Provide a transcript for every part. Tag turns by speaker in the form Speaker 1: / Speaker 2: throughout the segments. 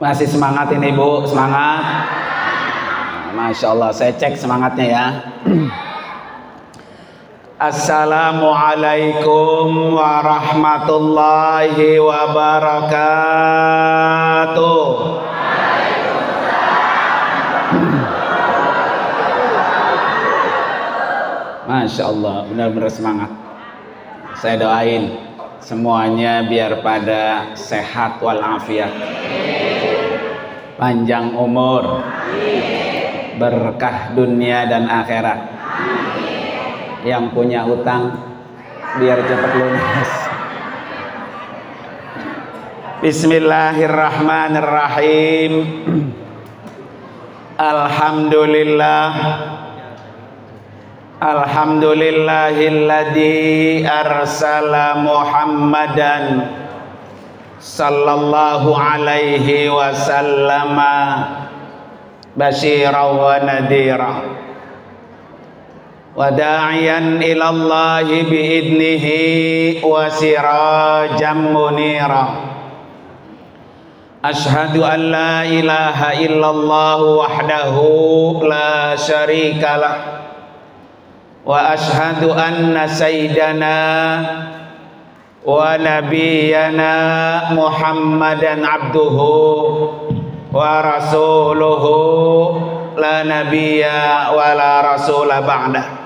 Speaker 1: Masih semangat ini Bu, semangat. Masya Allah, saya cek semangatnya ya. Assalamualaikum warahmatullahi wabarakatuh. Masya Allah, benar-benar semangat. Saya doain semuanya biar pada sehat walafiat, panjang umur, berkah dunia dan akhirat. Yang punya utang biar cepat lunas. Bismillahirrahmanirrahim. Alhamdulillah. Alhamdulillahilladzi arsala Muhammadan sallallahu alaihi wasallama basyiran wa nadhira wa da'iyan ila Allahi biidnihi wa sirajan munira. Ashhadu an la ilaha illallah wahdahu la syarikalah wa ashhadu anna sayyidana wa nabiyyana Muhammadan abduhu wa rasuluhu la nabiyya wa la rasula ba'dah.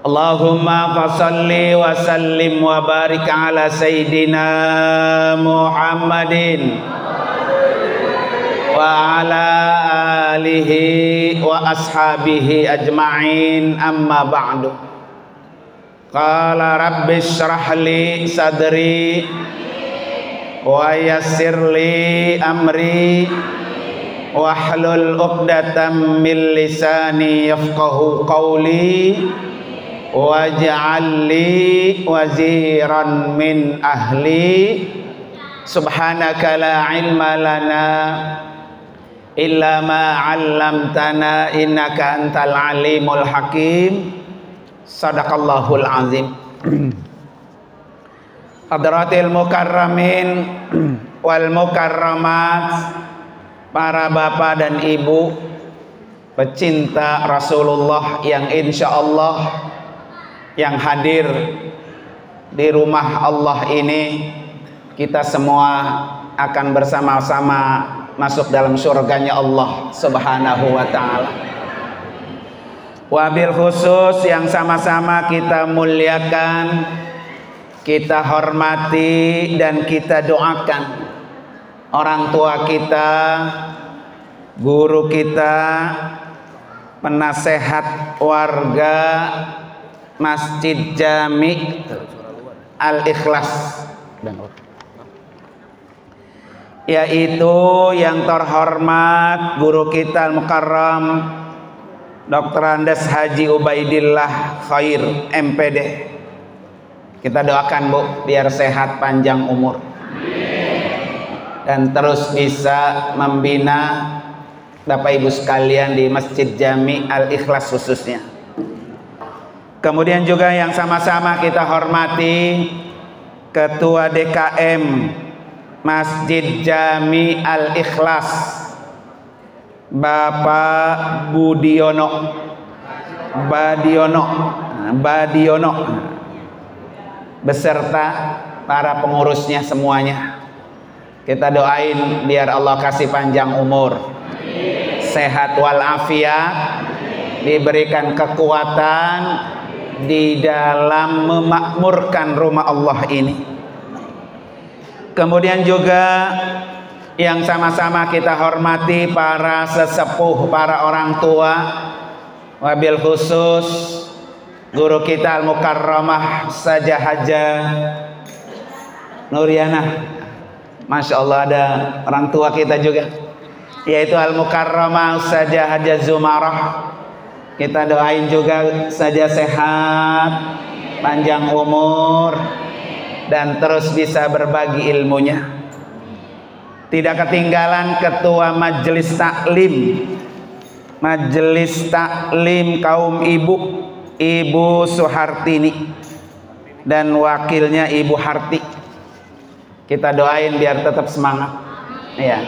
Speaker 1: Allahumma fasalli wa sallim wa barik ala sayyidina Muhammadin wa ala alihi wa ashabihi ajma'in, amma ba'du. Qala rabbi shrah li sadri wa yassir li amri wahlul 'uqdatam min lisani yafqahu qawli waj'al li waziran min ahli. Subhanaka la ilma lana illa ma 'allamtana innaka antal alimul hakim. Sadaqallahul azim. Hadratil mukarramin wal mukarramat, para bapak dan ibu pecinta Rasulullah yang insya Allah yang hadir di rumah Allah ini, kita semua akan bersama-sama masuk dalam surganya Allah subhanahu wa ta'ala. Wabil khusus yang sama-sama kita muliakan, kita hormati dan kita doakan orang tua kita, guru kita, penasehat warga Masjid Jami Al-Ikhlas, yaitu yang terhormat guru kita Al-Mukarram Dr. Andes Haji Ubaidillah Khair MPD. Kita doakan Bu biar sehat panjang umur dan terus bisa membina Bapak Ibu sekalian di Masjid Jami Al-Ikhlas khususnya. Kemudian juga yang sama-sama kita hormati Ketua DKM Masjid Jami Al-Ikhlas Bapak Badiono beserta para pengurusnya semuanya. Kita doain biar Allah kasih panjang umur, sehat walafiat, diberikan kekuatan di dalam memakmurkan rumah Allah ini. Kemudian juga yang sama-sama kita hormati para sesepuh, para orang tua, wabil khusus guru kita Al-Mukarramah Saja Haja Nuriana. Masya Allah, ada orang tua kita juga, yaitu Al-Mukarramah Saja Haja Zumarah. Kita doain juga saja sehat, panjang umur, dan terus bisa berbagi ilmunya. Tidak ketinggalan Ketua Majelis Taklim kaum ibu, Ibu Suhartini, dan wakilnya Ibu Harti. Kita doain biar tetap semangat, Ya.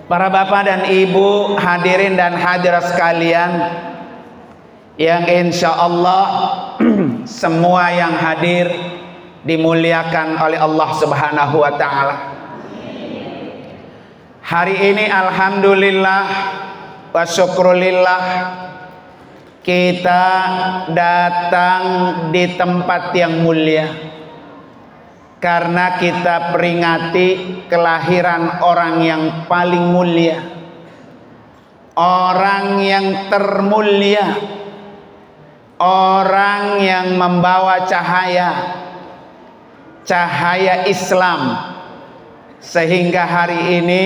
Speaker 1: Para bapak dan ibu, hadirin dan hadirat sekalian, yang insya Allah semua yang hadir dimuliakan oleh Allah Subhanahu wa Ta'ala. Hari ini alhamdulillah wa syukrulillah kita datang di tempat yang mulia karena kita peringati kelahiran orang yang paling mulia, orang yang termulia, orang yang membawa cahaya Islam, sehingga hari ini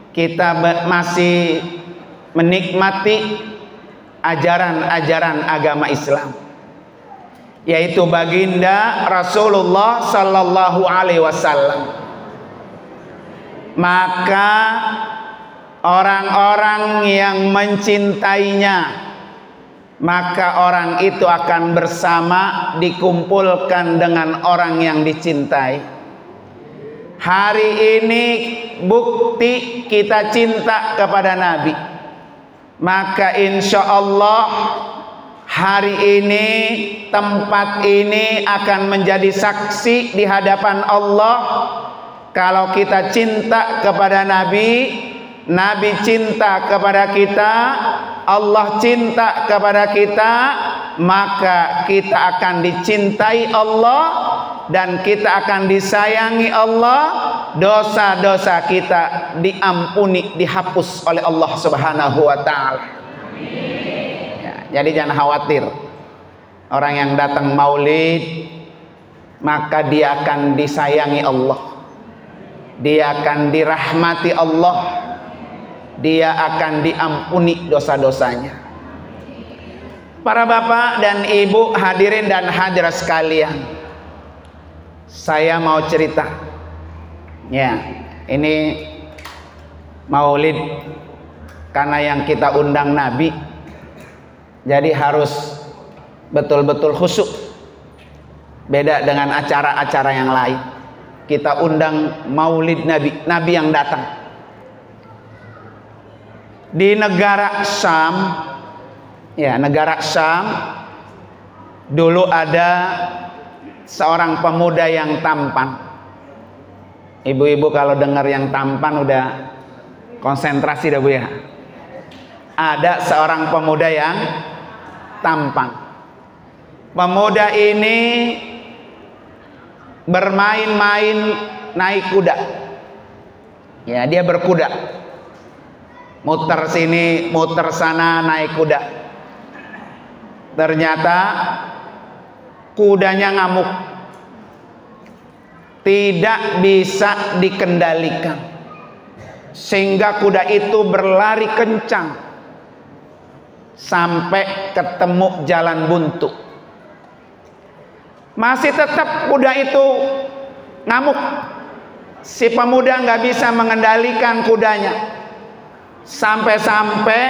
Speaker 1: kita masih menikmati ajaran-ajaran agama Islam, yaitu baginda Rasulullah Sallallahu Alaihi Wasallam. Maka orang-orang yang mencintainya, maka orang itu akan bersama dikumpulkan dengan orang yang dicintai. Hari ini bukti kita cinta kepada Nabi, maka insya Allah hari ini tempat ini akan menjadi saksi di hadapan Allah. Kalau kita cinta kepada Nabi, Nabi cinta kepada kita, Allah cinta kepada kita, maka kita akan dicintai Allah dan kita akan disayangi Allah. Dosa-dosa kita diampuni, dihapus oleh Allah Subhanahu wa Ta'ala. Ya, jadi jangan khawatir, orang yang datang maulid maka dia akan disayangi Allah, dia akan dirahmati Allah, dia akan diampuni dosa-dosanya. Para bapak dan ibu, hadirin dan hadirat sekalian, saya mau cerita. Ya, ini maulid karena yang kita undang Nabi, jadi harus betul-betul khusyuk. Beda dengan acara-acara yang lain. Kita undang maulid Nabi, Nabi yang datang. Di negara Syam, ya negara Syam, dulu ada seorang pemuda yang tampan. Ibu-ibu kalau dengar yang tampan udah konsentrasi dah bu ya. Ada seorang pemuda yang tampan. Pemuda ini bermain-main naik kuda. Ya, dia berkuda. Muter sini, muter sana naik kuda. Ternyata kudanya ngamuk, tidak bisa dikendalikan, sehingga kuda itu berlari kencang sampai ketemu jalan buntu. Masih tetap kuda itu ngamuk. Si pemuda nggak bisa mengendalikan kudanya, sampai-sampai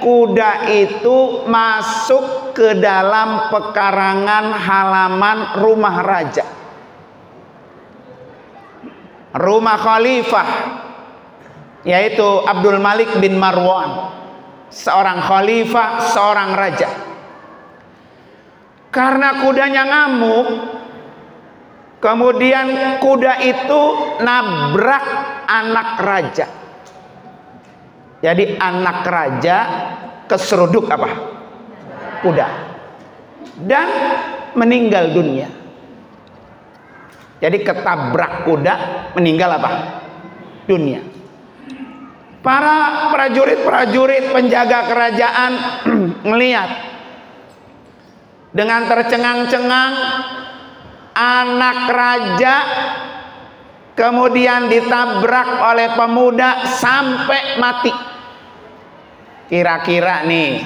Speaker 1: kuda itu masuk ke dalam pekarangan halaman rumah raja, rumah khalifah, yaitu Abdul Malik bin Marwan, seorang khalifah, seorang raja. Karena kudanya ngamuk, kemudian kuda itu nabrak anak raja. Jadi anak raja keseruduk apa? Kuda, dan meninggal dunia. Jadi ketabrak kuda, meninggal apa? Dunia. Para prajurit-prajurit penjaga kerajaan melihat dengan tercengang-cengang anak raja kemudian ditabrak oleh pemuda sampai mati. Kira-kira nih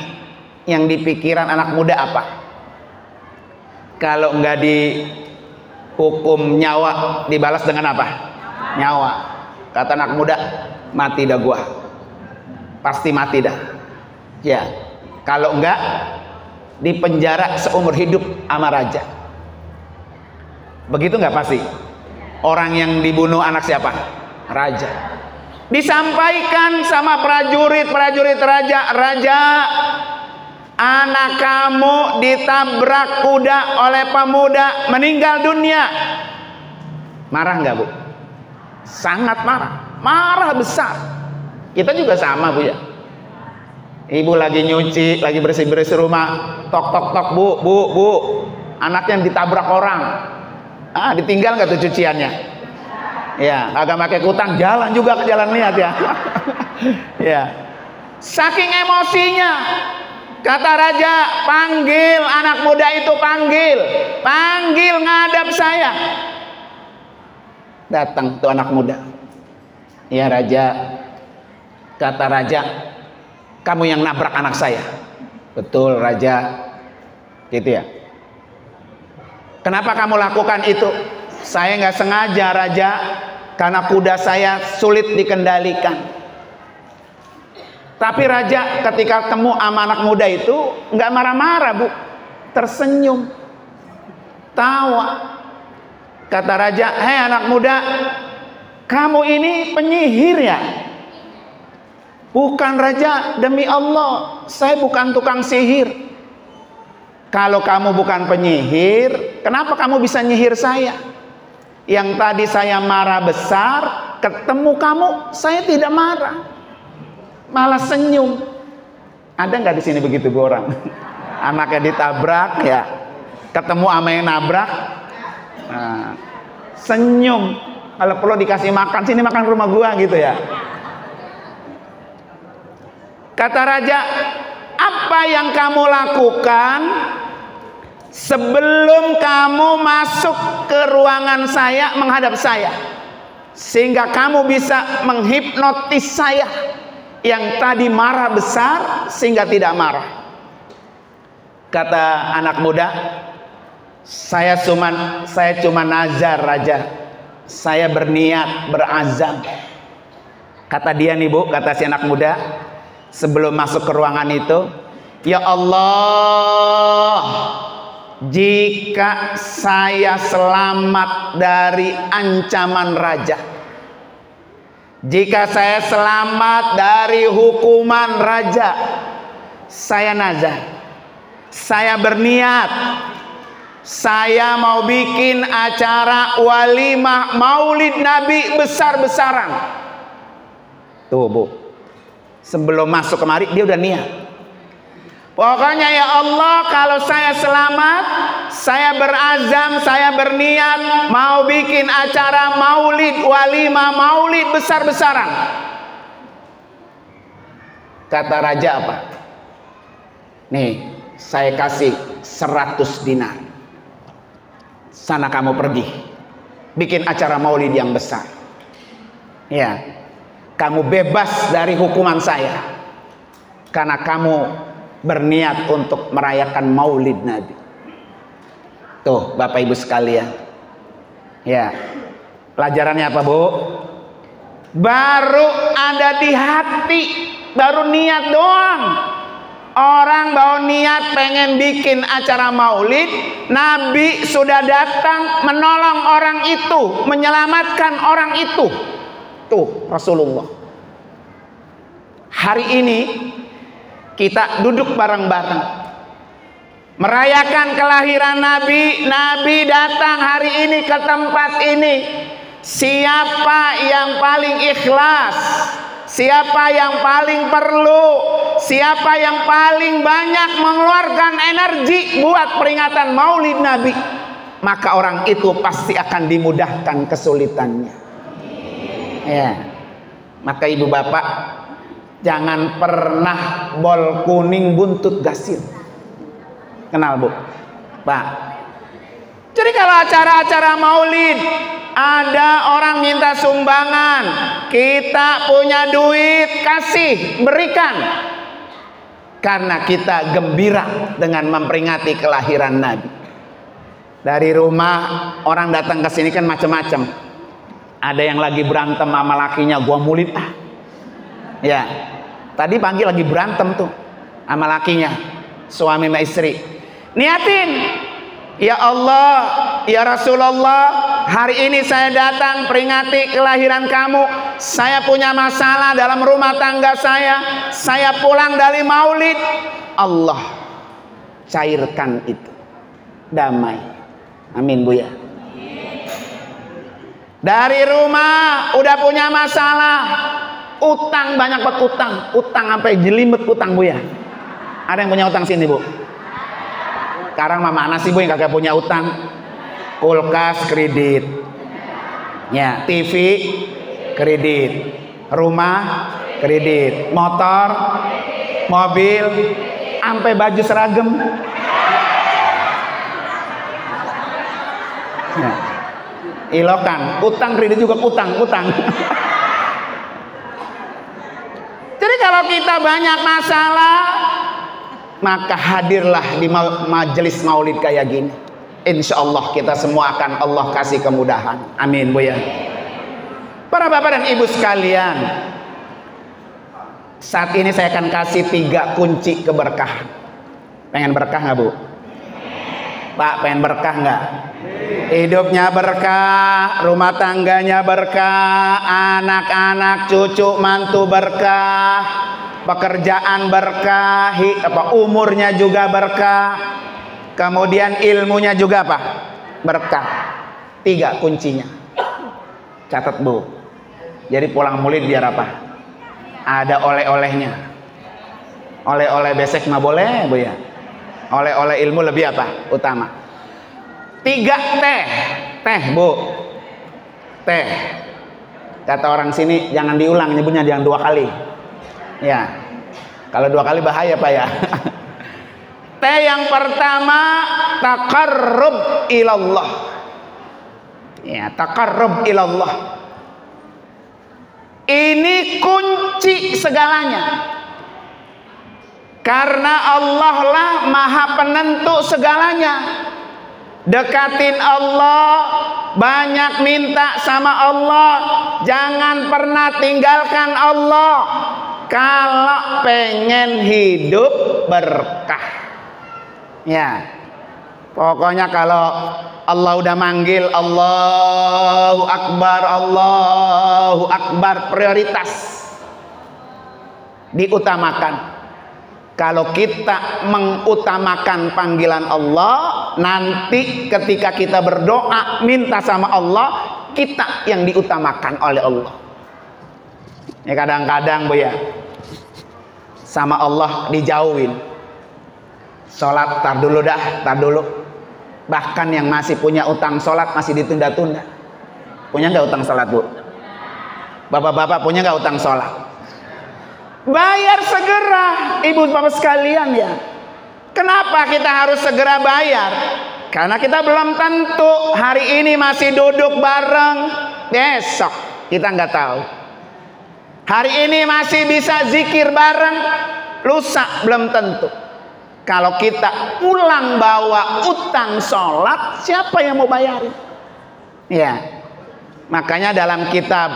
Speaker 1: yang dipikiran anak muda apa? Kalau nggak dihukum nyawa, dibalas dengan apa? Nyawa. Kata anak muda, mati dah gua, pasti mati dah. Ya, kalau enggak dipenjara seumur hidup sama raja. Begitu nggak pasti? Orang yang dibunuh anak siapa? raja. Disampaikan sama prajurit raja, "Raja, anak kamu ditabrak kuda oleh pemuda, meninggal dunia." Marah nggak, Bu? Sangat marah, marah besar. Kita juga sama, Bu ya. Ibu lagi nyuci, lagi bersih-bersih rumah, tok tok tok, bu, anaknya ditabrak orang. Ditinggal nggak tuh cuciannya? Ya, agak pakai kutang, jalan juga ke jalan lihat ya. Ya, saking emosinya, kata raja, "Panggil anak muda itu, panggil ngadap saya." Datang tuh anak muda. "Ya raja," kata raja, "kamu yang nabrak anak saya." "Betul raja." Gitu ya. "Kenapa kamu lakukan itu?" "Saya nggak sengaja raja, karena kuda saya sulit dikendalikan." Tapi raja ketika ketemu sama anak muda itu nggak marah-marah, Bu, tersenyum, tawa. Kata raja, "Hei anak muda, kamu ini penyihir ya?" "Bukan raja, demi Allah, saya bukan tukang sihir." "Kalau kamu bukan penyihir, kenapa kamu bisa nyihir saya? Yang tadi saya marah besar, ketemu kamu saya tidak marah, malah senyum." Ada nggak di sini begitu, Bu, orang? Anaknya ditabrak ya, ketemu sama yang nabrak, senyum. Kalau perlu dikasih makan, sini makan rumah gua gitu ya. Kata raja, "Apa yang kamu lakukan sebelum kamu masuk ke ruangan saya, menghadap saya, sehingga kamu bisa menghipnotis saya yang tadi marah besar sehingga tidak marah?" Kata anak muda, saya cuma nazar raja, saya berniat, berazam." Kata dia nih, Bu, kata si anak muda sebelum masuk ke ruangan itu, "Ya Allah, jika saya selamat dari ancaman raja, jika saya selamat dari hukuman raja, saya nazar, saya berniat, saya mau bikin acara walimah maulid Nabi besar-besaran." Tuh, Bu, sebelum masuk kemari dia udah niat. "Pokoknya ya Allah, kalau saya selamat, saya berazam, saya berniat mau bikin acara maulid, walimah maulid besar-besaran." Kata raja apa? "Nih, saya kasih 100 dinar. Sana kamu pergi, bikin acara maulid yang besar. Ya, kamu bebas dari hukuman saya, karena kamu berniat untuk merayakan maulid Nabi." Tuh, Bapak Ibu sekalian. Ya, pelajarannya apa, Bu? Baru ada di hati, baru niat doang. Orang bawa niat pengen bikin acara maulid, Nabi sudah datang menolong orang itu, menyelamatkan orang itu. Tuh, Rasulullah. Hari ini kita duduk bareng-bareng merayakan kelahiran Nabi. Nabi datang hari ini ke tempat ini. Siapa yang paling ikhlas? Siapa yang paling perlu? Siapa yang paling banyak mengeluarkan energi buat peringatan maulid Nabi? Maka orang itu pasti akan dimudahkan kesulitannya. Ya, maka ibu bapak, jangan pernah bol kuning buntut gasir. Kenal, Bu? Pak. Jadi kalau acara-acara maulid ada orang minta sumbangan, kita punya duit, kasih, berikan. Karena kita gembira dengan memperingati kelahiran Nabi. Dari rumah orang datang ke sini kan macam-macam. Ada yang lagi berantem sama lakinya, gua maulid ah. Ya, tadi pagi lagi berantem tuh sama lakinya, suami sama istri. Niatin, ya Allah, ya Rasulullah, hari ini saya datang peringati kelahiran kamu. Saya punya masalah dalam rumah tangga saya. Saya pulang dari maulid. Allah cairkan itu. Damai. Amin, Buya. Dari rumah udah punya masalah. Utang, banyak banget utang. Utang sampai jelimet utang, Buya. Ada yang punya utang sini, Bu? Sekarang mah mana sih, Bu, yang kagak punya utang? Kulkas kredit, ya, TV kredit, rumah kredit, motor, mobil, sampai baju seragam. Ya. Ilokan, utang kredit juga utang. Jadi kalau kita banyak masalah, maka hadirlah di majelis maulid kayak gini. Insya Allah kita semua akan Allah kasih kemudahan. Amin, Bu ya. Para bapak dan ibu sekalian, saat ini saya akan kasih 3 kunci keberkahan. Pengen berkah nggak, Bu? Pak, pengen berkah nggak? Hidupnya berkah, rumah tangganya berkah, anak-anak, cucu, mantu berkah, pekerjaan berkah, umurnya juga berkah, kemudian ilmunya juga apa? Berkah. 3 kuncinya. Catat, Bu. Jadi pulang maulid biar apa? Ada oleh-olehnya. Oleh-oleh besek mah boleh, Bu ya. Oleh-oleh ilmu lebih apa? Utama. 3 teh. Teh, Bu. Teh. Kata orang sini jangan diulang, nyebutnya jangan 2 kali. Ya, kalau 2 kali bahaya, Pak ya. Teh yang pertama, taqarrub ilallah. Ya, taqarrub ilallah. Ini kunci segalanya. Karena Allah lah maha penentu segalanya. Dekatin Allah, banyak minta sama Allah, jangan pernah tinggalkan Allah. Kalau pengen hidup berkah, ya, pokoknya kalau Allah udah manggil Allahu Akbar, prioritas diutamakan. Kalau kita mengutamakan panggilan Allah, nanti ketika kita berdoa minta sama Allah, kita yang diutamakan oleh Allah. Ya, kadang-kadang, Bu ya, sama Allah dijauhin. Sholat tar dulu. Bahkan yang masih punya utang sholat masih ditunda-tunda. Punya nggak utang sholat, Bu? Bapak-bapak punya nggak utang sholat? Bayar segera, ibu bapak sekalian ya. Kenapa kita harus segera bayar? Karena kita belum tentu hari ini masih duduk bareng, besok kita nggak tahu. Hari ini masih bisa zikir bareng, lusa belum tentu. Kalau kita pulang bawa utang sholat, siapa yang mau bayarin? Ya, makanya dalam kitab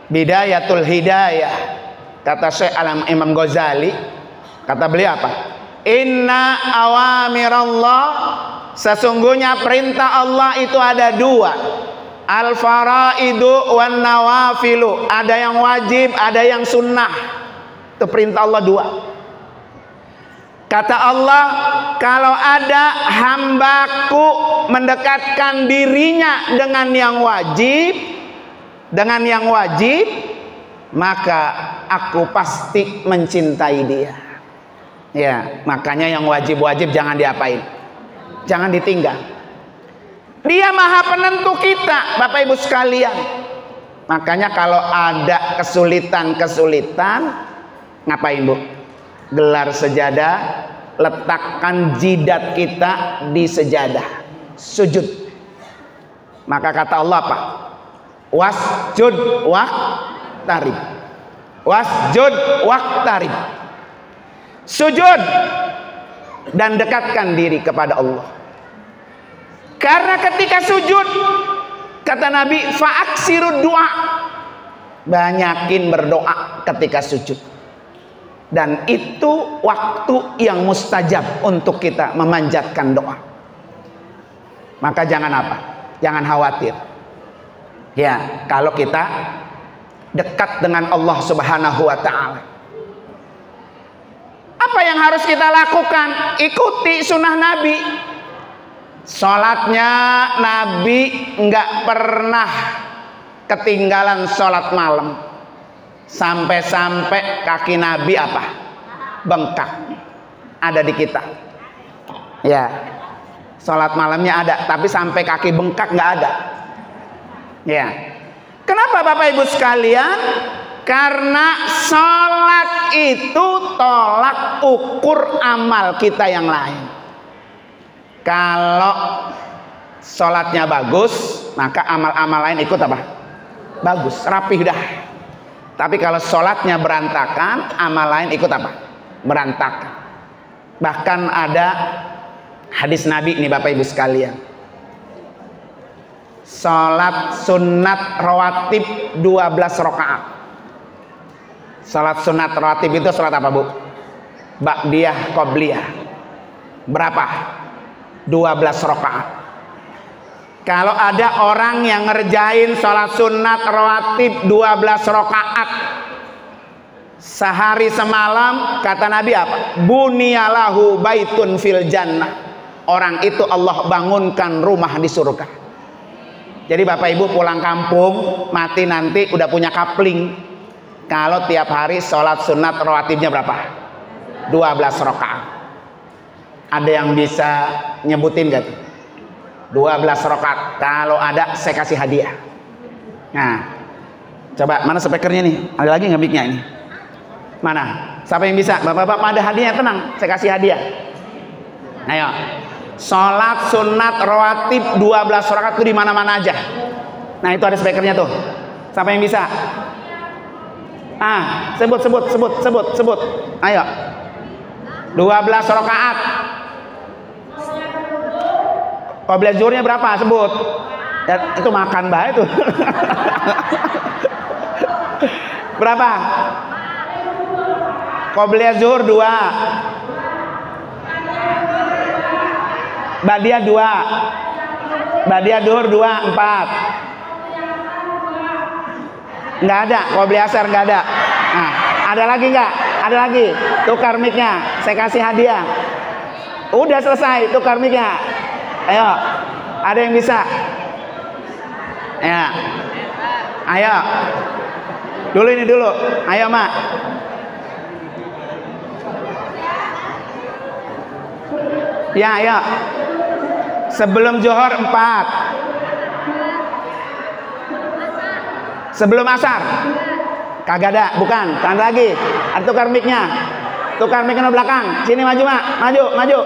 Speaker 1: Bidayatul Hidayah, kata Syekh Imam Ghazali, kata beliau apa? Inna awamirallah, sesungguhnya perintah Allah itu ada 2. Al-faraidu wan nawafilu, ada yang wajib, ada yang sunnah. Itu perintah Allah 2. Kata Allah, kalau ada hambaku mendekatkan dirinya dengan yang wajib, maka aku pasti mencintai dia. Ya, makanya yang wajib-wajib jangan diapain, jangan ditinggal. Dia maha penentu kita, Bapak Ibu sekalian. Makanya kalau ada kesulitan, ngapain, Bu? Gelar sejadah, letakkan jidat kita di sejadah, sujud. Maka kata Allah apa? Wasjud waqtarib. Wasjud waqtarib. Sujud dan dekatkan diri kepada Allah. Karena ketika sujud, kata Nabi, fa'aksiru doa, banyakin berdoa ketika sujud. Dan itu waktu yang mustajab untuk kita memanjatkan doa. Maka jangan apa? Jangan khawatir. Ya, kalau kita dekat dengan Allah Subhanahu wa taala. Apa yang harus kita lakukan? Ikuti sunnah Nabi. Sholatnya Nabi nggak pernah ketinggalan sholat malam. Sampai-sampai kaki Nabi apa? Bengkak. Ada di kita. Ya, sholat malamnya ada, tapi sampai kaki bengkak nggak ada. Ya, kenapa Bapak Ibu sekalian? Karena sholat itu tolak ukur amal kita yang lain. Kalau sholatnya bagus, maka amal-amal lain ikut apa? Bagus, rapih dah. Tapi kalau sholatnya berantakan, amal lain ikut apa? Berantakan. Bahkan ada hadis Nabi nih Bapak Ibu sekalian. Sholat sunat rawatib 12 rakaat. Sholat sunat rawatib itu sholat apa Bu? Ba'diyah qobliyah. Berapa? 12 rakaat. Kalau ada orang yang ngerjain sholat sunat rawatib 12 rakaat sehari semalam, kata Nabi apa? Bunyalahu baitun fil jannah. Orang itu Allah bangunkan rumah di surga. Jadi Bapak Ibu pulang kampung, mati nanti udah punya kapling. Kalau tiap hari sholat sunat rawatibnya berapa? 12 rakaat. Ada yang bisa nyebutin gak? 12 rakaat. Kalau ada saya kasih hadiah. Nah, coba mana speakernya nih? Ada lagi nggak mic-nya ini? Mana? Siapa yang bisa? Bapak-bapak ada hadiahnya, tenang, saya kasih hadiah. Ayo. Sholat sunat rawatib 12 rakaat itu di mana-mana aja. Nah, itu ada speakernya tuh. Siapa yang bisa? Sebut. Ayo. 12 rakaat. Qobliyah zuhurnya berapa? Sebut. Ya, itu makan bae itu. Berapa? Qobliyah zuhur 2. Ba'diyah 2. Ba'diyah duhur 2, 4. Nggak ada. Qobliyah asar nggak ada. Nah, ada lagi nggak? Ada lagi. Tukar mic-nya. Saya kasih hadiah. Udah selesai. Tukar mic-nya. Ayo. Ada yang bisa? Ya. Ayo. Dulu ini dulu. Ayo, Mak. Ya, ayo. Sebelum zuhur 4. Sebelum asar. Kagak ada, bukan. Kan lagi. Ada tukar mic-nya. Tukar mic-nya belakang. Sini maju, Mak. Maju.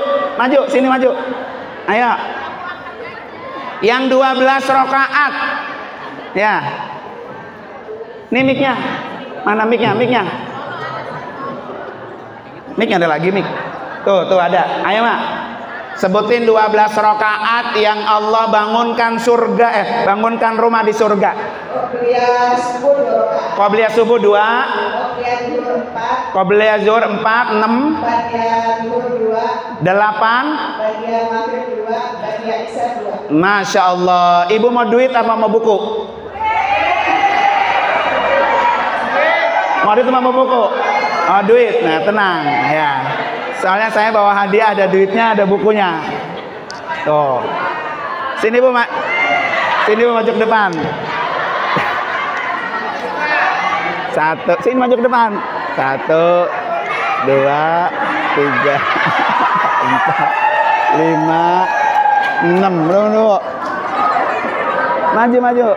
Speaker 1: Sini maju. Ayo. Yang 12 rakaat. Ya. Ini mic-nya. Mana mic-nya? Mic-nya ada lagi mic. Tuh ada. Ayo, Mak. Sebutin 12 rakaat yang Allah bangunkan bangunkan rumah di surga. Qobliyah subuh 2. Qobliyah zuhur 4. 6. 8. Masya Allah. Ibu mau duit apa mau buku? Mau duit apa mau buku? Oh, duit. Nah, tenang ya. Soalnya saya bawa hadiah, ada duitnya, ada bukunya. Tuh. Sini Bu, Mak. Sini Bu, maju ke depan. 1. Sini maju ke depan. 1, 2, 3, 4, 5, 6. Belum. Maju.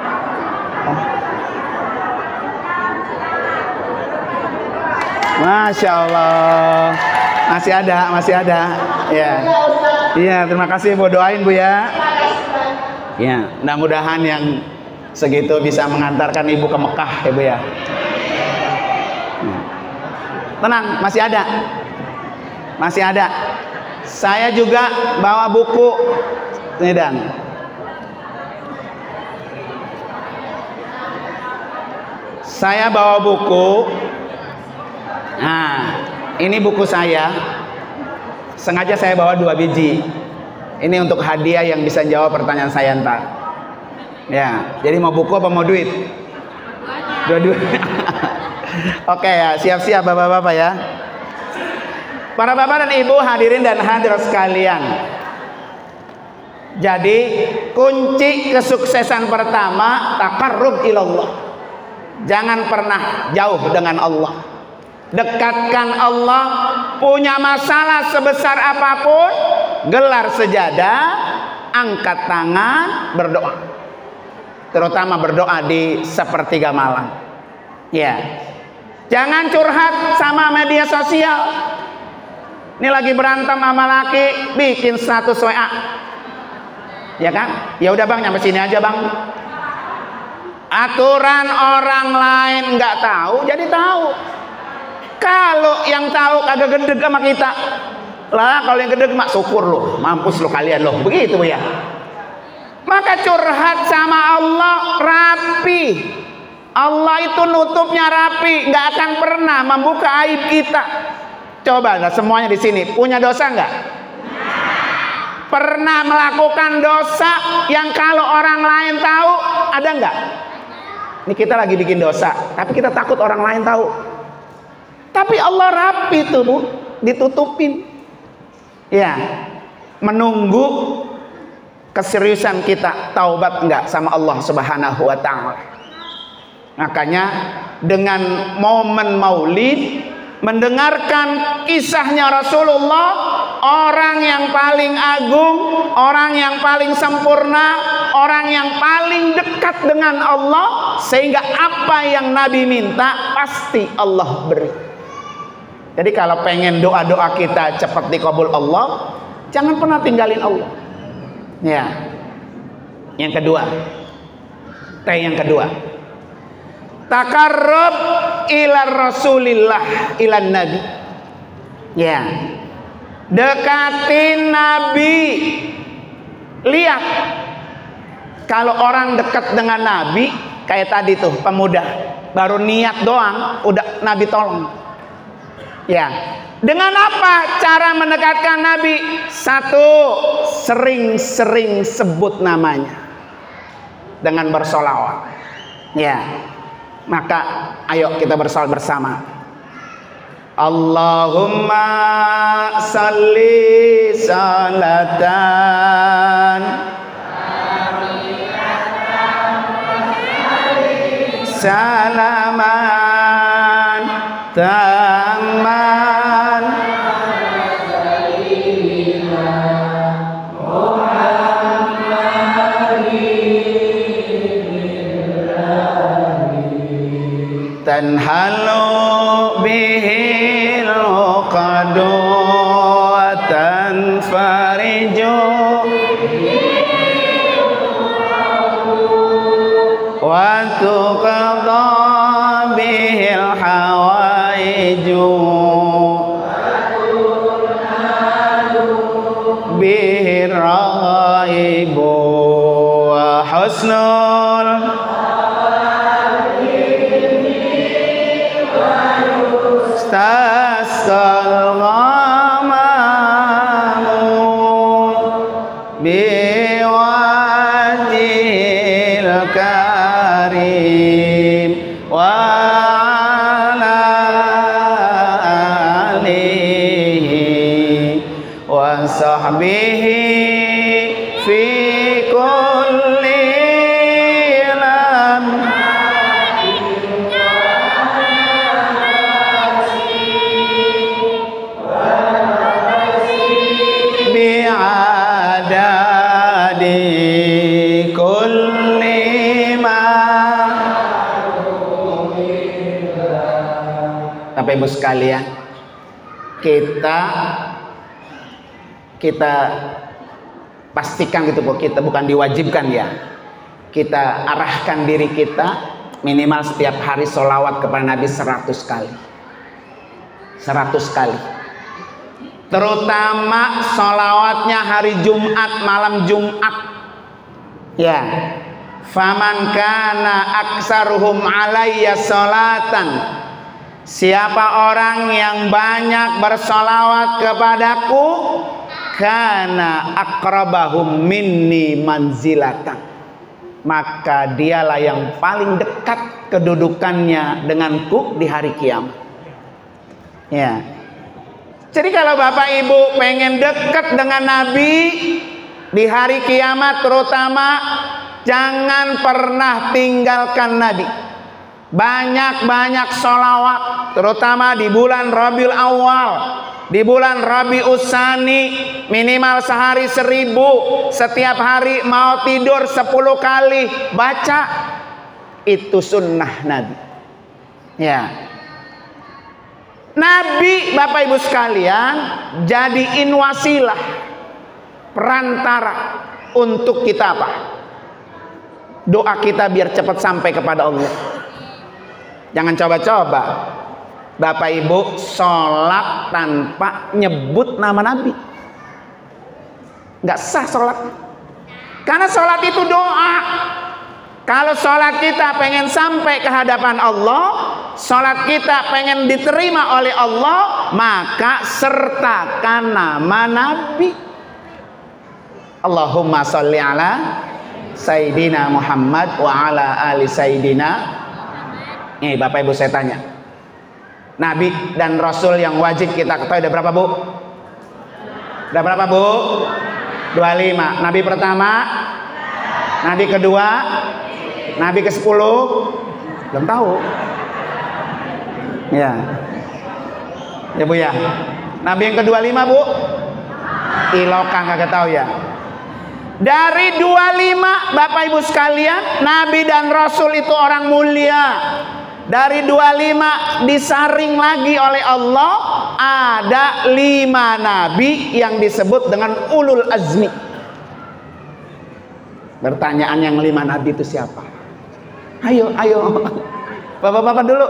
Speaker 1: Masya Allah. Masih ada. Ya. Iya, terima kasih Bu, doain Bu ya. Ya, mudah-mudahan yang segitu bisa mengantarkan Ibu ke Mekah ya Bu ya. Tenang, masih ada. Saya juga bawa buku nih Dan. Saya bawa buku. Nah, ini buku saya. Sengaja saya bawa 2 biji. Ini untuk hadiah yang bisa jawab pertanyaan saya ntar. Ya, jadi mau buku apa mau duit? Dua-duanya. Oke ya, siap-siap bapak-bapak ya. Para bapak dan ibu hadirin dan hadirat sekalian. Jadi kunci kesuksesan pertama taqarrub ilallah. Jangan pernah jauh dengan Allah. Dekatkan Allah. Punya masalah sebesar apapun, gelar sejadah, angkat tangan, berdoa. Terutama berdoa di sepertiga malam. Ya. Jangan curhat sama media sosial. Ini lagi berantem sama laki, bikin status WA. Ya kan? Ya udah bang, nyampe sini aja bang. Aturan orang lain nggak tahu, jadi tahu. Kalau yang tahu kagak gedeg sama kita, lah kalau yang gedeg mak syukur loh, mampus lo kalian loh, begitu ya. Maka curhat sama Allah rapi. Allah itu nutupnya rapi, nggak akan pernah membuka aib kita. Coba lah semuanya di sini punya dosa nggak? Pernah melakukan dosa yang kalau orang lain tahu, ada nggak? Ini kita lagi bikin dosa, tapi kita takut orang lain tahu. Tapi Allah rapi tuh bu, ditutupin. Ya, menunggu keseriusan kita taubat enggak sama Allah Subhanahu wa taala. Makanya dengan momen Maulid, mendengarkan kisahnya Rasulullah, orang yang paling agung, orang yang paling sempurna, orang yang paling dekat dengan Allah, sehingga apa yang Nabi minta pasti Allah beri. Jadi kalau pengen doa-doa kita cepat dikabul Allah, jangan pernah tinggalin Allah. Ya. Yang kedua. Yang kedua. Taqarrub ila Rasulillah, ila Nabi. Ya. Dekatin Nabi. Lihat. Kalau orang dekat dengan Nabi, kayak tadi tuh pemuda, baru niat doang, udah Nabi tolong. Ya, dengan apa cara mendekatkan Nabi? Satu, sering-sering sebut namanya dengan bersolawat. Ya, maka ayo kita bersolawat bersama. Allahumma salli salatan salaman taman tanhalu bihil qadu wa tanfariju wa tuqadha bihil hawaiju bihir raibu wa husnul tasqal ghamamu biwajhil karim wa ala alihi wa sahbihi fi kulli lam bi'adadi kulli ma. Bapak Ibu sekalian, kita pastikan gitu kok, kita bukan diwajibkan ya, kita arahkan diri kita minimal setiap hari sholawat kepada Nabi 100 kali. 100 kali. Terutama sholawatnya hari Jumat, malam Jumat. Ya. Faman kana aksaruhum alayya sholatan. Siapa orang yang banyak bersolawat kepadaku, kana akrabahum minni manzilatan. maka dialah yang paling dekat kedudukannya denganku di hari kiamat. Ya. Jadi kalau Bapak Ibu pengen dekat dengan Nabi di hari kiamat terutama, jangan pernah tinggalkan Nabi. Banyak-banyak sholawat, terutama di bulan Rabiul Awal, di bulan Rabiul Tsani, minimal sehari 1000. Setiap hari mau tidur 10 kali baca. Itu sunnah Nabi. Ya. Nabi, Bapak Ibu sekalian, jadiin wasilah, perantara untuk kita apa? Doa kita biar cepat sampai kepada Allah. Jangan coba-coba Bapak Ibu sholat tanpa nyebut nama Nabi. Nggak sah sholat. Karena sholat itu doa. Kalau sholat kita pengen sampai ke hadapan Allah, sholat kita pengen diterima oleh Allah, maka sertakan nama Nabi. Allahumma sholli ala Sayyidina Muhammad wa ala ali Sayyidina. Nih Bapak Ibu saya tanya, Nabi dan Rasul yang wajib kita ketahui ada berapa Bu? Ada berapa Bu? 25. Nabi pertama, Nabi kedua, Nabi ke-10 belum tahu. Ya. Ya Bu ya. Nabi yang ke-25 Bu? Ilokang kagak tahu ya. Dari 25 Bapak Ibu sekalian, Nabi dan Rasul itu orang mulia. Dari 25 disaring lagi oleh Allah, ada 5 nabi yang disebut dengan ulul azmi. Pertanyaan, yang 5 nabi itu siapa? Ayo bapak-bapak dulu.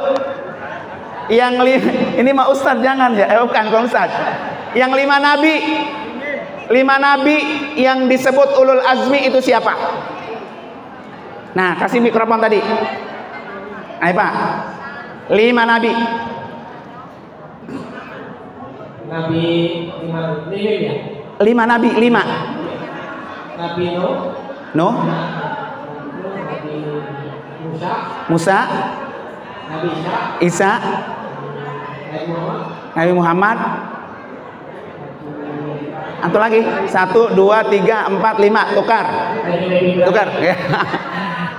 Speaker 1: Yang ini mah Ustadz jangan ya, bukan Ustadz. Yang 5 nabi, 5 nabi yang disebut ulul azmi itu siapa? Nah, kasih mikrofon tadi. Ayo Pak, 5 nabi.
Speaker 2: Nabi 5 ya?
Speaker 1: 5 nabi, 5.
Speaker 2: Nabi Nuh.
Speaker 1: Nuh.
Speaker 2: Nabi
Speaker 1: Musa.
Speaker 2: Nabi
Speaker 1: Isa. Nabi Muhammad. Antu lagi 1, 2, 3, 4, 5. Tukar.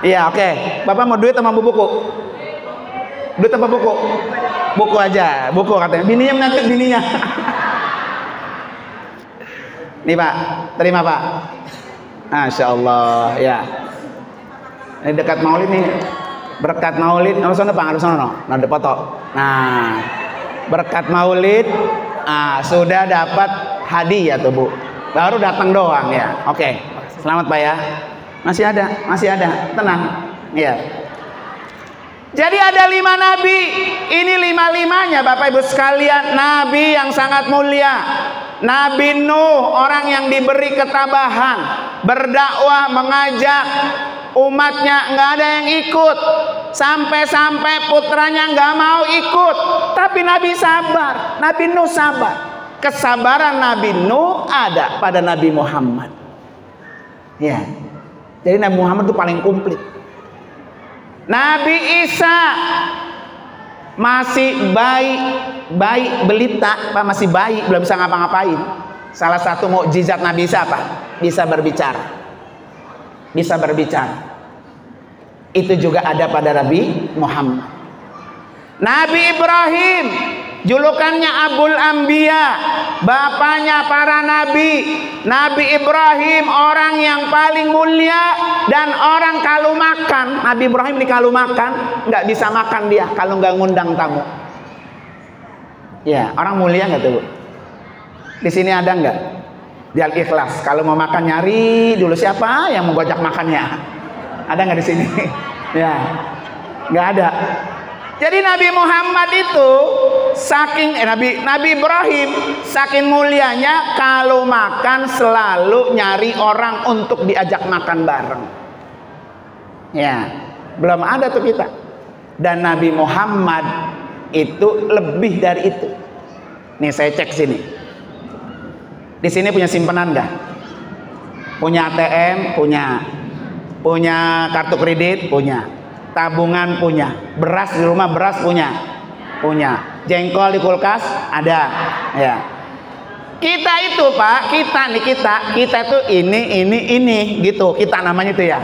Speaker 1: Iya, oke. Bapak mau duit sama buku? Duit apa buku? Buku aja, buku katanya. Bininya mengatur bininya. Nih Pak, terima Pak. Masya Allah, ya. Ini dekat Maulid nih. Berkat Maulid, harus sana Pak, harus sana. Nah, ada foto. Nah, berkat Maulid, sudah dapat hadiah tuh Bu. Baru datang doang ya. Oke, selamat Pak ya. Masih ada, tenang. Ya. Jadi ada 5 nabi. Ini 5-5-nya Bapak Ibu sekalian, nabi yang sangat mulia. Nabi Nuh, orang yang diberi ketabahan, berdakwah, mengajak umatnya, nggak ada yang ikut. Sampai-sampai putranya nggak mau ikut. Tapi Nabi sabar, Nabi Nuh sabar. Kesabaran Nabi Nuh ada pada Nabi Muhammad. Ya. Jadi Nabi Muhammad itu paling komplit. Nabi Isa masih bayi belita, Pak, masih bayi, belum bisa ngapa-ngapain. Salah satu mukjizat Nabi Isa apa? Bisa berbicara. Bisa berbicara. Itu juga ada pada Nabi Muhammad. Nabi Ibrahim, julukannya Abul Anbiya, bapaknya para nabi. Nabi Ibrahim orang yang paling mulia, dan orang kalau makan, Nabi Ibrahim ini kalau makan nggak bisa makan dia kalau nggak ngundang tamu. Ya, orang mulia nggak tuh Bu? Di sini ada nggak? Di Al-Ikhlas, kalau mau makan nyari dulu siapa yang menggojak makannya. Ada nggak di sini? Ya, nggak ada. Jadi Nabi Muhammad itu saking Nabi Ibrahim saking mulianya, kalau makan selalu nyari orang untuk diajak makan bareng. Ya, belum ada tuh kita. Dan Nabi Muhammad itu lebih dari itu. Nih saya cek sini. Di sini punya simpanan enggak? Punya ATM, punya. Punya kartu kredit? Punya. Tabungan? Punya. Beras di rumah, beras punya? Punya. Jengkol di kulkas? Ada. Ya. Kita itu Pak, kita itu ini gitu. Kita namanya itu ya.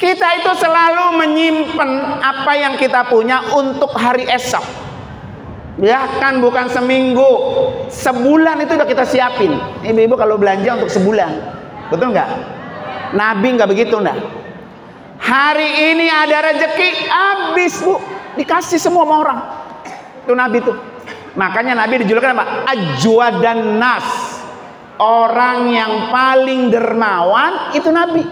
Speaker 1: Kita itu selalu menyimpan apa yang kita punya untuk hari esok. Bahkan bukan seminggu, sebulan itu udah kita siapin. Ibu-ibu kalau belanja untuk sebulan, betul nggak? Nabi nggak begitu nggak? Hari ini ada rezeki, habis Bu, dikasih semua sama orang. Itu Nabi tuh. Makanya Nabi dijulukan apa? Ajwadan nas. Orang yang paling dermawan itu Nabi.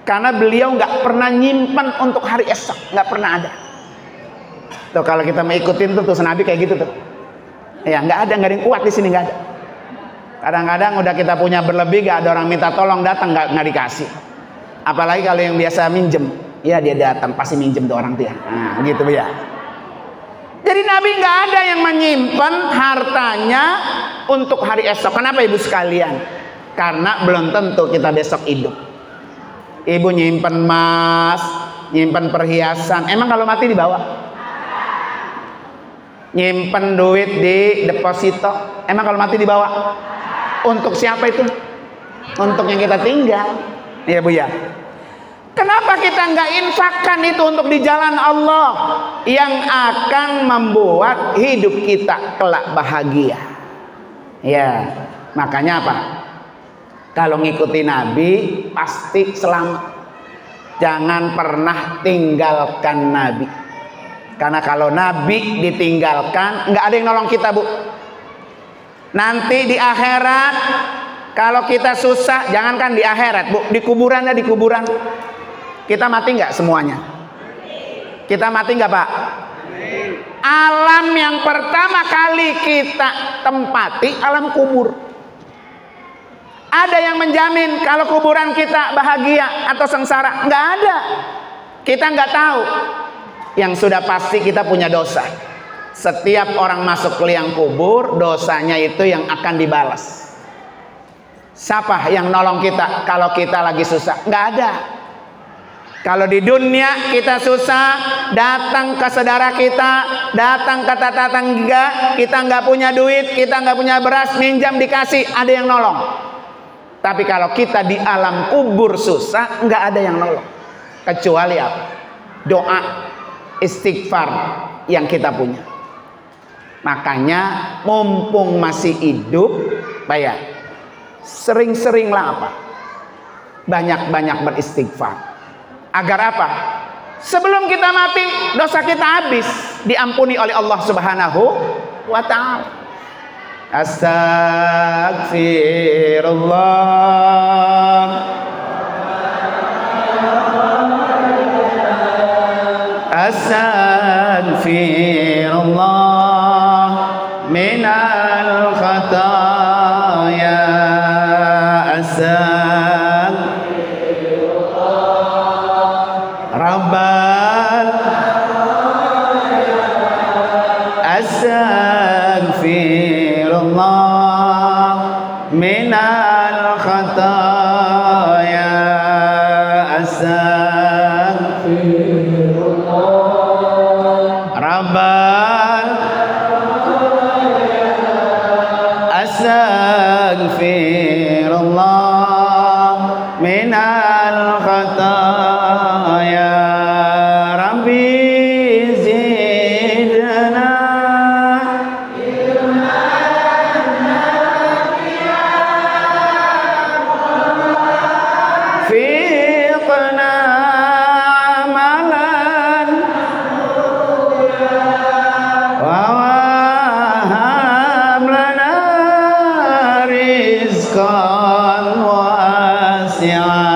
Speaker 1: Karena beliau nggak pernah nyimpan untuk hari esok, nggak pernah ada. Tuh kalau kita mau ikutin tuh Nabi kayak gitu tuh. Ya nggak ada yang kuat di sini, nggak ada. Kadang-kadang udah kita punya berlebih, nggak ada orang minta tolong datang nggak dikasih. Apalagi kalau yang biasa minjem, ya dia datang pasti minjem tuh orang tuh ya. Nah, gitu ya. Jadi Nabi nggak ada yang menyimpan hartanya untuk hari esok. Kenapa ibu sekalian? Karena belum tentu kita besok hidup. Ibu nyimpen emas, nyimpen perhiasan, emang kalau mati dibawa? Nyimpen duit di deposito, emang kalau mati dibawa? Untuk siapa itu? Untuk yang kita tinggal. Iya Bu ya. Kenapa kita nggak infakkan itu untuk di jalan Allah yang akan membuat hidup kita kelak bahagia? Ya, makanya apa? Kalau ngikuti Nabi pasti selamat. Jangan pernah tinggalkan Nabi. Karena kalau Nabi ditinggalkan, nggak ada yang nolong kita Bu. Nanti di akhirat, kalau kita susah, jangankan di akhirat Bu, di kuburan, kita mati nggak semuanya? Kita mati nggak Pak? Alam yang pertama kali kita tempati alam kubur. Ada yang menjamin kalau kuburan kita bahagia atau sengsara? Nggak ada. Kita nggak tahu. Yang sudah pasti kita punya dosa. Setiap orang masuk ke liang kubur, dosanya itu yang akan dibalas. Siapa yang nolong kita kalau kita lagi susah? Nggak ada. Kalau di dunia kita susah, datang ke saudara kita, datang ke tetangga, kita nggak punya duit, kita nggak punya beras, minjam dikasih, ada yang nolong. Tapi kalau kita di alam kubur susah, nggak ada yang nolong. Kecuali apa? Doa, istighfar yang kita punya. Makanya mumpung masih hidup, bayar. Sering-seringlah apa? Banyak-banyak beristighfar. Agar apa? Sebelum kita mati, dosa kita habis, diampuni oleh Allah Subhanahu wa ta'ala. Astagfirullah, astagfirullah minal khataya, astagfirullah rabbal, astagfirullah minal khataya, astagfirullah rabbal, astagfirullah minal khataya, rabbi zidna fiqna amalan wa wahab lana rizqan wasi'an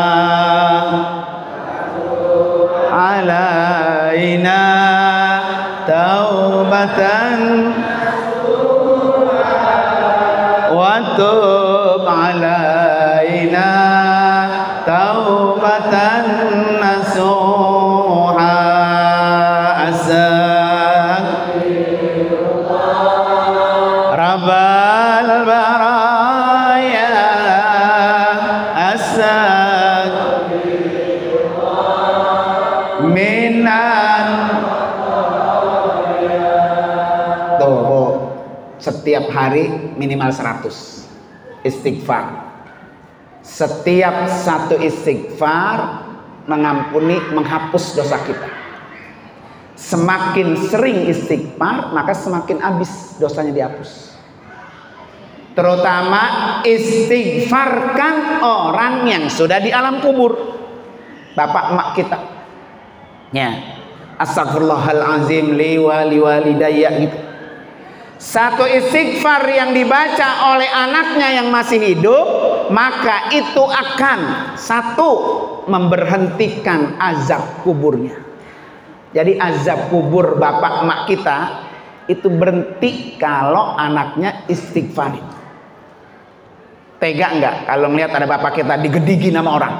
Speaker 1: alaina taubatan wa tub alaina taubatan nasuha, astagfirullah rabbal baraya, astagfirullah setiap hari minimal 100 istighfar. Setiap satu istighfar mengampuni, menghapus dosa kita. Semakin sering istighfar, maka semakin habis dosanya dihapus. Terutama istighfarkan orang yang sudah di alam kubur, bapak emak kita. Ya, astagfirullahalazim li walidayya gitu. Satu istighfar yang dibaca oleh anaknya yang masih hidup, maka itu akan satu memberhentikan azab kuburnya. Jadi azab kubur bapak emak kita itu berhenti kalau anaknya istighfar. Tega enggak kalau melihat ada bapak kita digedigi nama orang?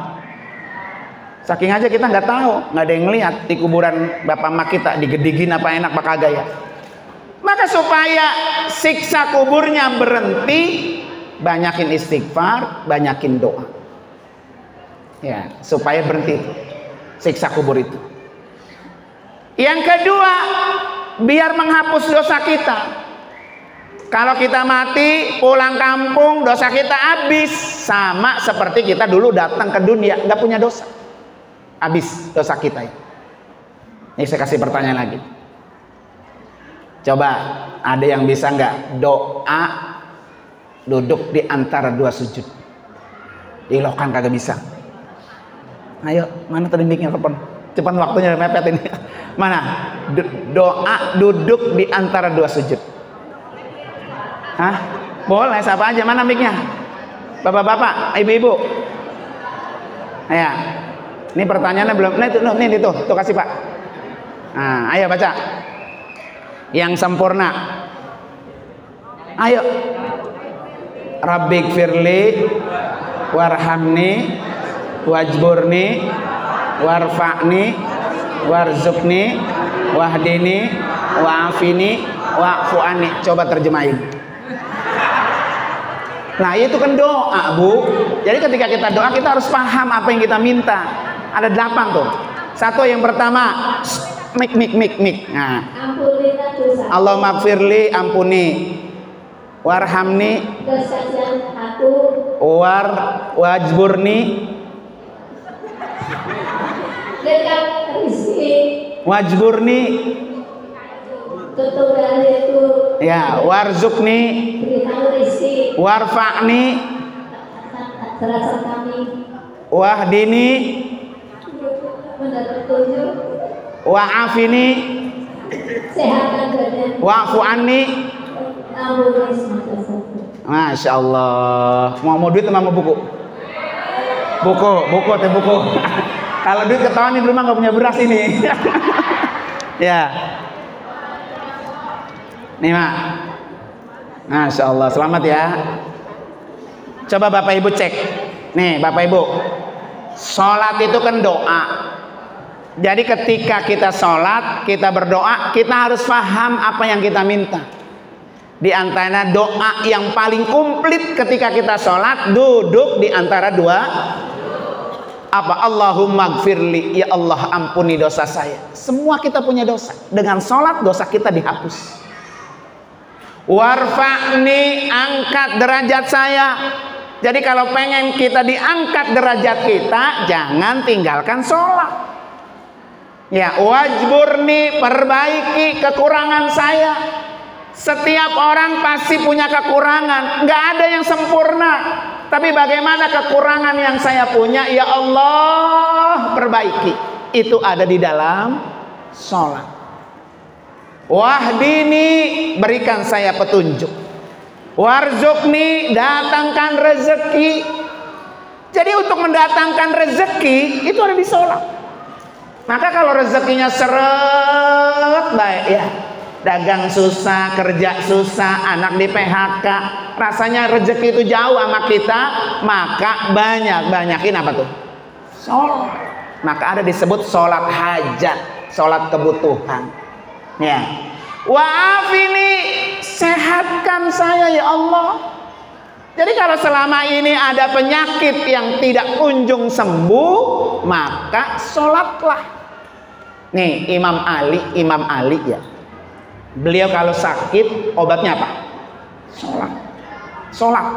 Speaker 1: Saking aja kita nggak tahu, nggak ada yang ngelihat di kuburan bapak emak kita digedigi apa enak apa kagak ya. Maka supaya siksa kuburnya berhenti, banyakin istighfar, banyakin doa. Ya, supaya berhenti siksa kubur itu. Yang kedua, biar menghapus dosa kita. Kalau kita mati, pulang kampung, dosa kita habis. Sama seperti kita dulu datang ke dunia, nggak punya dosa. Habis dosa kita. Ini saya kasih pertanyaan lagi. Coba, ada yang bisa nggak doa duduk di antara dua sujud? Dilokan kagak bisa. Ayo, mana tadi mic-nya telepon? Cepat waktunya mepet ini. Mana? Doa duduk di antara dua sujud. Hah? Boleh, siapa aja? Mana mic-nya? Bapak-bapak, ibu-ibu. Ayo. Ini pertanyaannya belum. Nih, tuh kasih Pak. Nah, ayo baca. Yang sempurna. Ayo. Rabbik firli warhamni wajburni warfa'ni warzuqni wahdini wa'afini wa'fu'ani. Coba terjemahin. Nah, itu kan doa, Bu. Jadi ketika kita doa, kita harus paham apa yang kita minta. Ada 8 tuh. Satu, yang pertama, mik. Nah, Allahumma gfirli, ampuni, warhamni, wajburni, wajburni, ya, warzukni, warfa'ni, wahdini, wa'afini, wa'fu anni. Masya Allah. Mau duit sama mau buku? Buku. Kalau duit ketahuan di rumah nggak punya beras ini. Ya. Nih Mak. Masya Allah. Selamat ya. Coba Bapak Ibu cek. Nih Bapak Ibu. Sholat itu kan doa. Jadi ketika kita sholat, kita berdoa, kita harus paham apa yang kita minta. Di antara doa yang paling komplit ketika kita sholat, duduk di antara dua apa? Allahumma gfirli, ya Allah ampuni dosa saya. Semua kita punya dosa. Dengan sholat dosa kita dihapus. Warfa'ni, angkat derajat saya. Jadi kalau pengen kita diangkat derajat kita, jangan tinggalkan sholat. Ya, wajburni, perbaiki kekurangan saya. Setiap orang pasti punya kekurangan, nggak ada yang sempurna. Tapi bagaimana kekurangan yang saya punya, ya Allah perbaiki. Itu ada di dalam sholat. Wahdini, berikan saya petunjuk. Warzukni, datangkan rezeki. Jadi untuk mendatangkan rezeki itu ada di sholat. Maka kalau rezekinya seret baik ya, dagang susah, kerja susah, anak di PHK, rasanya rezeki itu jauh sama kita, maka banyakin apa tuh? Sholat. Maka ada disebut sholat hajat, sholat kebutuhan. Ya. Wa'afini, sehatkan saya ya Allah. Jadi kalau selama ini ada penyakit yang tidak kunjung sembuh, maka sholatlah. Nih Imam Ali ya. Beliau kalau sakit obatnya apa? Sholat.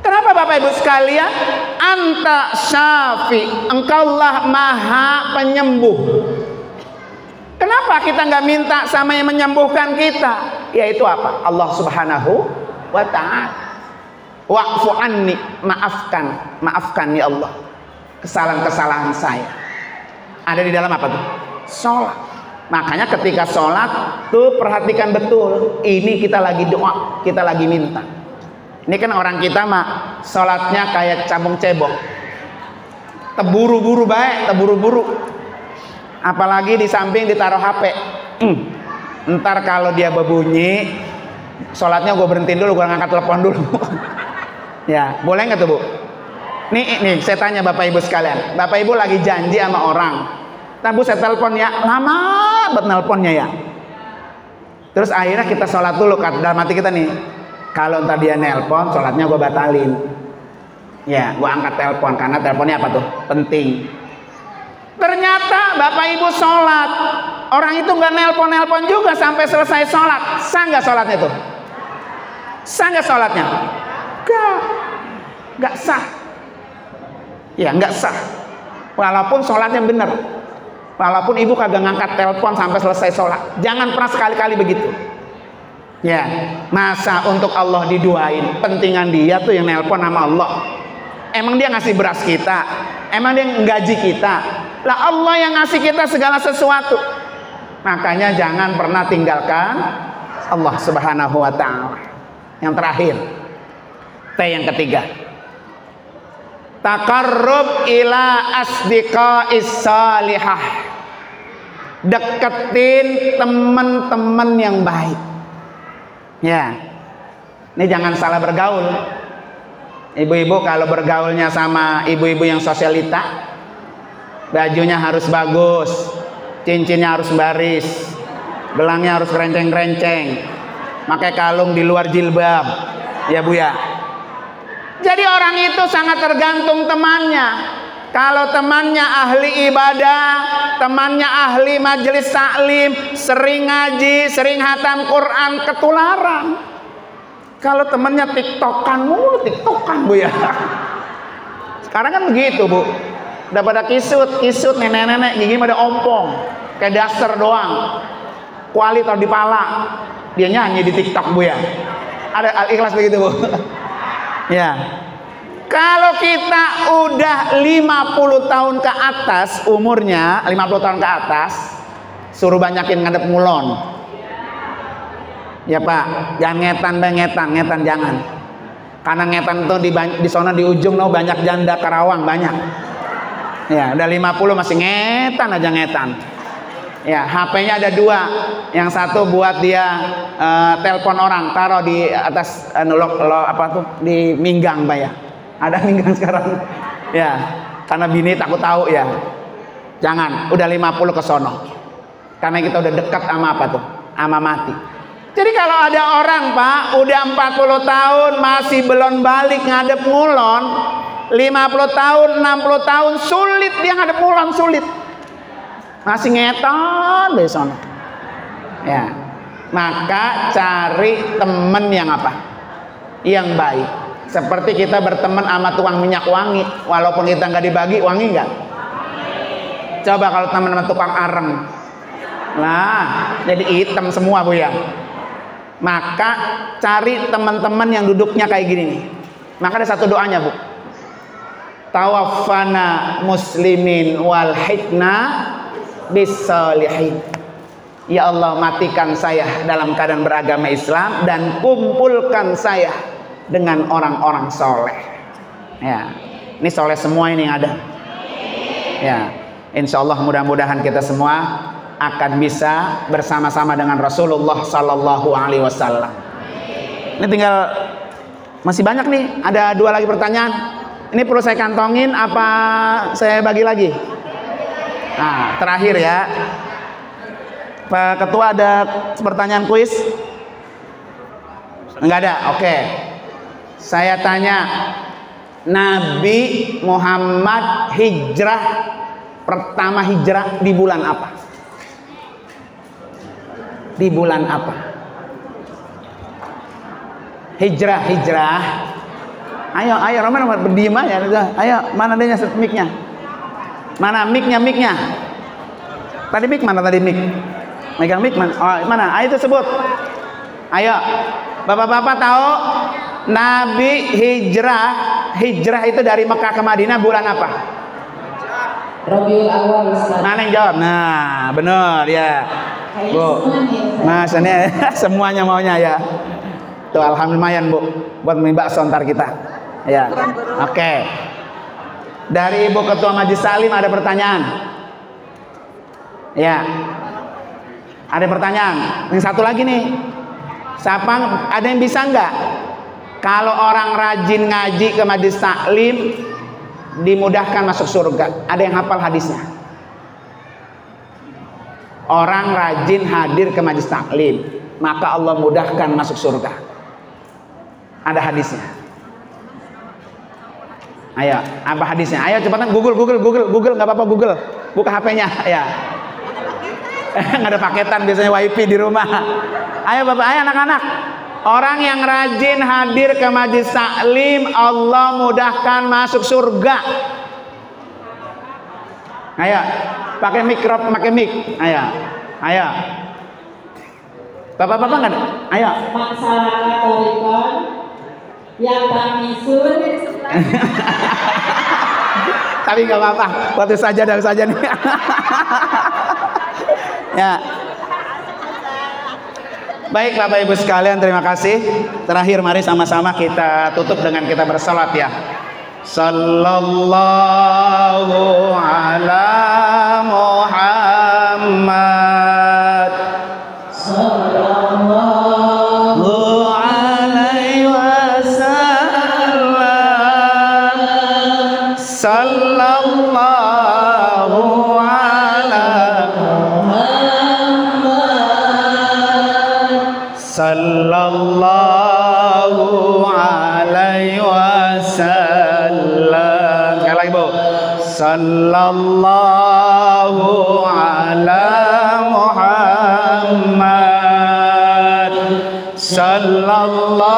Speaker 1: Kenapa Bapak Ibu sekalian? Anta syafi, engkaulah maha penyembuh. Kenapa kita nggak minta sama yang menyembuhkan kita? Yaitu apa? Allah Subhanahu wa ta'ala. Wa'fu anni, maafkan ya Allah kesalahan-kesalahan saya. Ada di dalam apa tuh? Sholat. Makanya ketika sholat tuh perhatikan betul. Ini kita lagi doa, kita lagi minta. Ini kan orang kita mah sholatnya kayak cabung cebok, teburu-buru baik, teburu-buru. Apalagi di samping ditaruh HP. Ntar kalau dia berbunyi, sholatnya gue berhentiin dulu, gue ngangkat telepon dulu. Ya, boleh nggak tuh Bu? Nih, saya tanya Bapak Ibu sekalian. Bapak Ibu lagi janji sama orang. Ntar Bu saya telepon ya, lama buat nelponnya ya. Terus akhirnya kita sholat dulu, dalam hati kita nih. Kalau ntar dia nelpon, sholatnya gue batalin. Ya, gue angkat telepon karena teleponnya apa tuh? Penting. Ternyata Bapak Ibu sholat, orang itu nggak nelpon juga sampai selesai sholat. Sah nggak sholatnya tuh? Sah nggak sholatnya? Nggak sah. Ya nggak sah. Walaupun sholatnya bener, walaupun ibu kagak ngangkat telepon sampai selesai sholat. Jangan pernah sekali-kali begitu. Ya, masa untuk Allah diduain, pentingan dia tuh yang nelpon sama Allah. Emang dia ngasih beras kita, emang dia nggaji kita. Lah Allah yang ngasih kita segala sesuatu. Makanya jangan pernah tinggalkan Allah Subhanahu wa ta'ala. Yang terakhir, T yang ketiga, taqarrub ila asdiqais salihah. Deketin teman-teman yang baik. Ya, ini jangan salah bergaul. Ibu-ibu kalau bergaulnya sama ibu-ibu yang sosialita, bajunya harus bagus, cincinnya harus baris, gelangnya harus renceng-renceng, pakai kalung di luar jilbab, ya Bu ya. Jadi orang itu sangat tergantung temannya. Kalau temannya ahli ibadah, temannya ahli majelis taklim, sering ngaji, sering hatam Quran, ketularan. Kalau temannya tiktokan Bu ya. Sekarang kan begitu Bu. Udah pada kisut nenek-nenek, gigi pada ompong, kayak daster doang. Kuali taruh di pala, dia nyanyi di TikTok Bu ya. Ada Al-Ikhlas begitu Bu. Ya. Kalau kita udah 50 tahun ke atas umurnya, 50 tahun ke atas, suruh banyakin ngadep ngulon. Ya Pak, jangan ngetan jangan. Karena ngetan tuh di sana di ujung no banyak janda Karawang banyak. Ya, udah 50 masih ngetan aja ngetan. Ya, HP-nya ada dua. Yang satu buat dia telepon orang, taruh di atas apa tuh di minggang Pak ya. Ada minggang sekarang. Ya, karena bini takut tahu ya. Jangan, udah 50 ke sono. Karena kita udah dekat sama apa tuh? Sama mati. Jadi kalau ada orang Pak, udah 40 tahun masih belum balik ngadep ngulon, 50 tahun, 60 tahun sulit dia ngadep ngulon, sulit. Masih ngeton di sono. Ya. Maka cari temen yang apa? Yang baik. Seperti kita berteman sama tukang minyak wangi, walaupun kita nggak dibagi, wangi nggak? Coba kalau teman-teman tukang areng, nah jadi hitam semua Bu ya. Maka cari teman-teman yang duduknya kayak gini nih. Maka ada satu doanya Bu. Tawaffana muslimin wal hikna bisalihin. Ya Allah, matikan saya dalam keadaan beragama Islam dan kumpulkan saya dengan orang-orang soleh. Ya, ini soleh semua ini yang ada. Ya, insya Allah mudah-mudahan kita semua akan bisa bersama-sama dengan Rasulullah Sallallahu Alaihi Wasallam. Ini tinggal masih banyak nih. Ada 2 lagi pertanyaan. Ini perlu saya kantongin apa saya bagi lagi? Nah, terakhir ya. Pak Ketua, ada pertanyaan kuis? Enggak ada. Oke. Saya tanya, Nabi Muhammad pertama hijrah di bulan apa? Di bulan apa? Hijrah. Ayo Roman berdiam aja. Ayo, mana adanya mic-nya? Mana mic-nya? Tadi mic mana tadi mic? Megang mic mana? Oh, mana? Ayo itu sebut. Ayo. Bapak-bapak tahu Nabi hijrah itu dari Mekah ke Madinah bulan apa?
Speaker 2: Rabiul Awal Ustaz.
Speaker 1: Mana yang jawab? Nah, benar ya. Bu. Mas, ini semuanya maunya ya. Tuh alhamdulillah Bu buat mie bakso ntar kita. Ya. Oke. Dari Ibu Ketua Majelis Salim ada pertanyaan. Ya. Ada pertanyaan. Yang satu lagi nih. Siapa ada yang bisa nggak? Kalau orang rajin ngaji ke Majelis Taklim dimudahkan masuk surga. Ada yang hafal hadisnya? Orang rajin hadir ke Majelis Taklim, maka Allah mudahkan masuk surga. Ada hadisnya. Ayo, apa hadisnya? Ayo cepatan Google, nggak apa-apa Google. Buka HP-nya, ya. Nggak ada paketan biasanya wifi di rumah. Ayo Bapak, ayo anak-anak. Orang yang rajin hadir ke Majelis Taklim, Allah mudahkan masuk surga. Ayo, pakai mic. Ayo. Bapak-bapak nggak ada? Ayo.
Speaker 2: Masyarakat Torikon yang tamisun.
Speaker 1: Tapi nggak apa-apa, waktu saja nih. Ya. Baik Bapak Ibu sekalian, terima kasih. Terakhir mari sama-sama kita tutup dengan kita bersalat ya. Sallallahu ala Muhammad. Sallallahu alaihi wasallam. Sallallahu sallallahu alaihi wasallam. Sekali lagi Bu. Sallallahu ala Muhammad. Sallallahu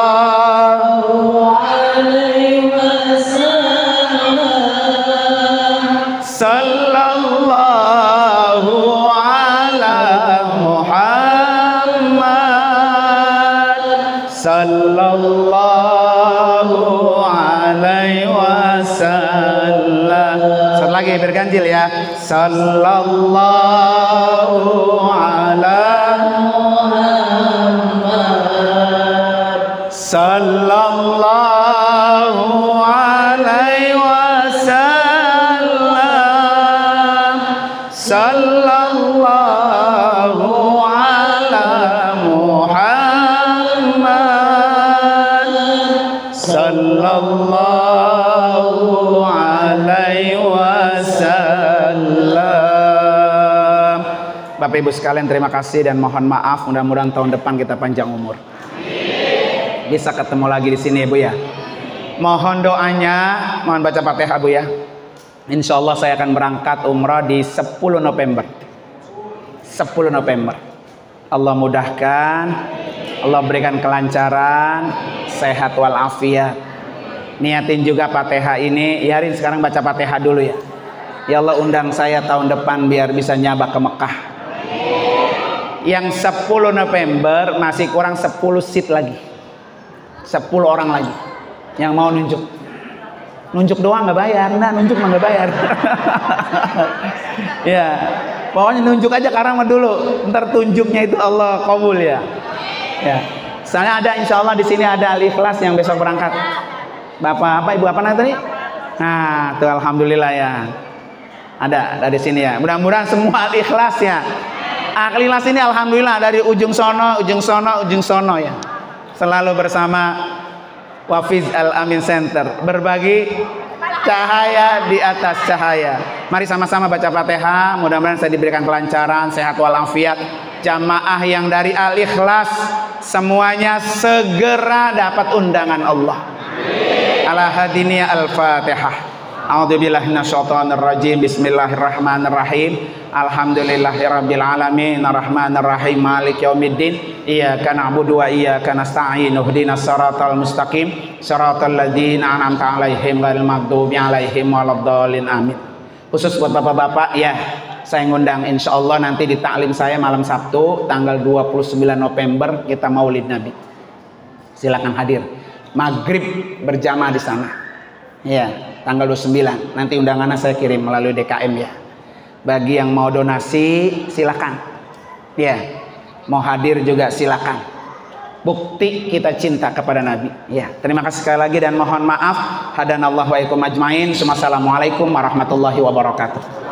Speaker 1: alaihi wasallam. Sallallahu ala Muhammad. Sallallahu alaihi wasallam. Satu lagi berganjil ya. Sallallahu ala Muhammad. Sallallahu alaihi wasallam. Sallallahu ala Muhammad. Sallallahu alaihi wasallam. Bapak Ibu sekalian, terima kasih dan mohon maaf. Mudah-mudahan tahun depan kita panjang umur. Bisa ketemu lagi di sini Bu ya. Mohon doanya, mohon baca Fatihah Bu ya. Insya Allah saya akan berangkat umrah di 10 November. 10 November. Allah mudahkan, Allah berikan kelancaran, sehat walafiat. Niatin juga Fatihah ini, yarin sekarang baca Fatihah dulu ya. Ya Allah undang saya tahun depan biar bisa nyabak ke Mekah. Yang 10 November masih kurang 10 seat lagi. 10 orang lagi yang mau nunjuk doang nggak bayar, nah nunjuk mah nggak bayar. Ya pokoknya nunjuk aja karena mah dulu, ntar tunjuknya itu Allah kabul ya. Ya soalnya ada insya Allah di sini ada Al-Ikhlas yang besok berangkat. Bapak apa Ibu apa namanya tadi? Nah tuh alhamdulillah ya, ada di sini ya. Mudah-mudahan semua Al-Ikhlas ya. Al-Ikhlas ini alhamdulillah dari ujung sono ya. Selalu bersama Wafiz Al-Amin Center, berbagi cahaya di atas cahaya. Mari sama-sama baca Fatihah. Mudah-mudahan saya diberikan kelancaran, sehat walafiat. Jamaah yang dari Al-Ikhlas semuanya segera dapat undangan Allah. Ala hadiniya Al-Fatihah. A'udzubillahi minasyaitonirrajim. Bismillahirrahmanirrahim. Alhamdulillahirabbil alamin arrahmanir rahim maliki yaumiddin. Iyyaka na'budu wa iyyaka nasta'in. Ihdinas siratal mustaqim. Siratal ladzina an'amta 'alaihim ghairil maghdubi 'alaihim waladdallin. Amin. Khusus buat bapak-bapak ya, saya ngundang insyaallah nanti di taklim saya malam Sabtu tanggal 29 November kita Maulid Nabi. Silakan hadir. Maghrib berjamaah di sana. Ya, tanggal 29. Nanti undangannya saya kirim melalui DKM ya. Bagi yang mau donasi silakan. Ya, mau hadir juga silakan. Bukti kita cinta kepada Nabi. Ya, terima kasih sekali lagi dan mohon maaf. Hadanallahu wa ikum ajmain. Assalamualaikum warahmatullahi wabarakatuh.